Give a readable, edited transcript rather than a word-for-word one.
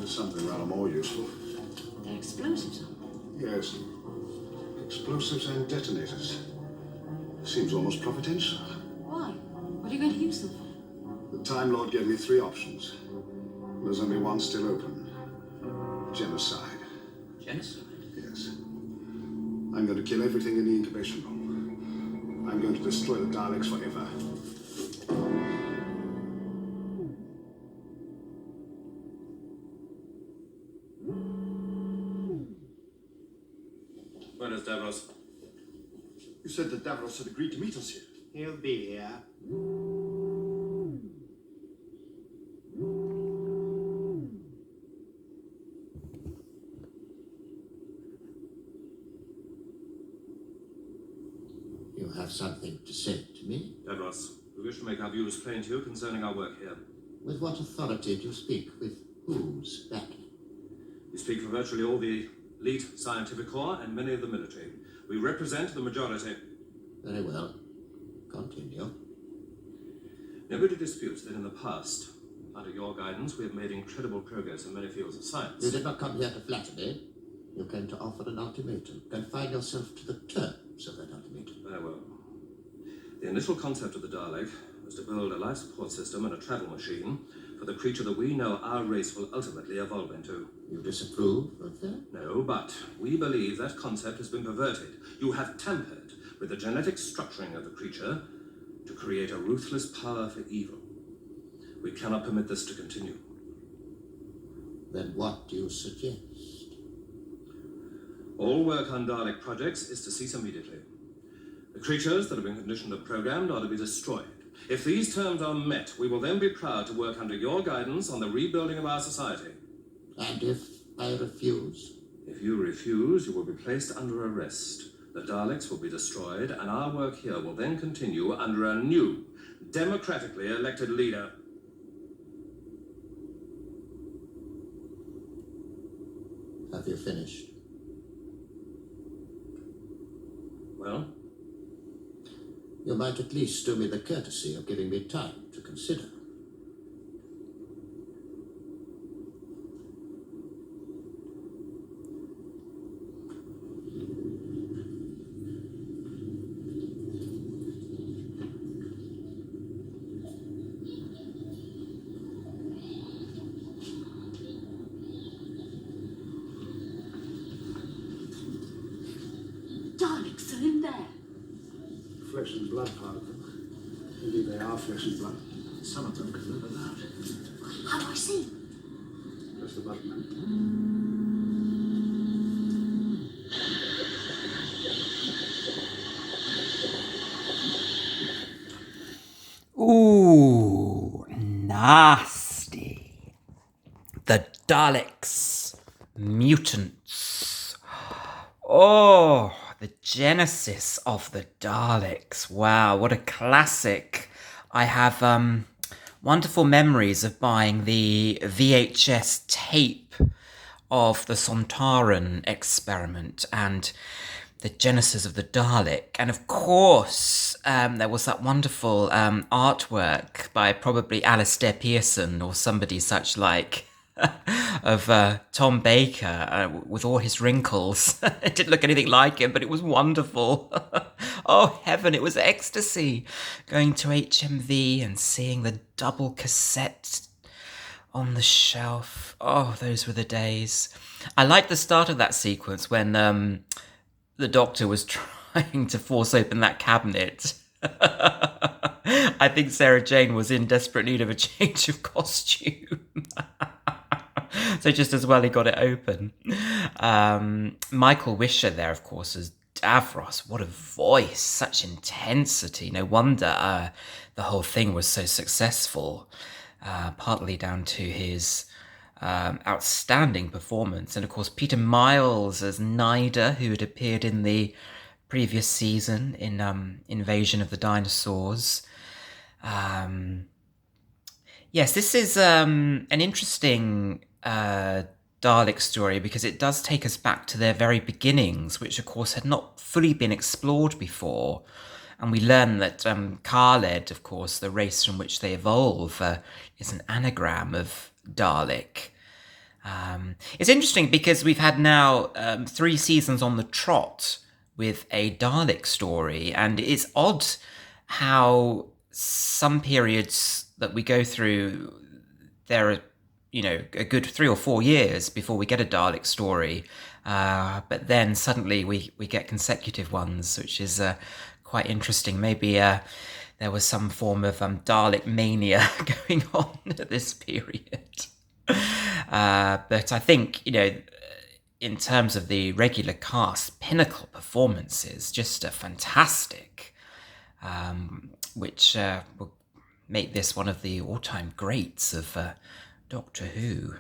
Something rather more useful. They're explosives, Yes. Explosives and detonators. Seems almost providential. Why? What are you going to use them for? The Time Lord gave me 3 options. There's only one still open. Genocide. Genocide? Yes. I'm going to kill everything in the incubation room. I'm going to destroy the Daleks forever. Where is Davros? You said that Davros had agreed to meet us here. He'll be here. You have something to say to me? Davros, we wish to make our views plain to you concerning our work here. With what authority do you speak? With whose backing? We speak for virtually all the elite scientific corps and many of the military. We represent the majority. Very well. Continue. Nobody disputes that in the past, under your guidance, we have made incredible progress in many fields of science. You did not come here to flatter me. You came to offer an ultimatum. Confine yourself to the terms of that ultimatum. Very well. The initial concept of the Dalek was to build a life support system and a travel machine for the creature that we know our race will ultimately evolve into. You disapprove of that? No, but we believe that concept has been perverted. You have tampered with the genetic structuring of the creature to create a ruthless power for evil. We cannot permit this to continue. Then what do you suggest? All work on Dalek projects is to cease immediately. The creatures that have been conditioned and programmed are to be destroyed. If these terms are met, we will then be proud to work under your guidance on the rebuilding of our society. And if I refuse? If you refuse, you will be placed under arrest. The Daleks will be destroyed, and our work here will then continue under a new, democratically elected leader. Have you finished? Well? You might at least do me the courtesy of giving me time to consider. Daleks are in there. Flesh and blood, part of them. Indeed, they are flesh and blood. Some of them can move about. How do I see? Press the button. Ooh, nasty. The Daleks. Mutants. Oh, the genesis of the Daleks. Wow, what a classic. I have wonderful memories of buying the VHS tape of the Sontaran experiment and the genesis of the Dalek. And of course, there was that wonderful artwork by probably Alistair Pearson or somebody such like of Tom Baker with all his wrinkles. It didn't look anything like him, but it was wonderful. Oh, heaven, it was ecstasy. Going to HMV and seeing the double cassette on the shelf. Oh, those were the days. I liked the start of that sequence when the Doctor was trying to force open that cabinet. I think Sarah Jane was in desperate need of a change of costume. So just as well he got it open. Michael Wisher there, of course, as Davros. What a voice, such intensity. No wonder the whole thing was so successful, partly down to his outstanding performance. And of course, Peter Miles as Nida, who had appeared in the previous season in Invasion of the Dinosaurs. Yes, this is an interesting Dalek story because it does take us back to their very beginnings, which of course had not fully been explored before. And we learn that Khaled, of course, the race from which they evolve, is an anagram of Dalek. It's interesting because we've had now 3 seasons on the trot with a Dalek story, and it's odd how some periods that we go through, there are, a good 3 or 4 years before we get a Dalek story, but then suddenly we get consecutive ones, which is quite interesting. Maybe there was some form of Dalek mania going on at this period. But I think, in terms of the regular cast, pinnacle performances, just fantastic, which will make this one of the all-time greats of Doctor Who.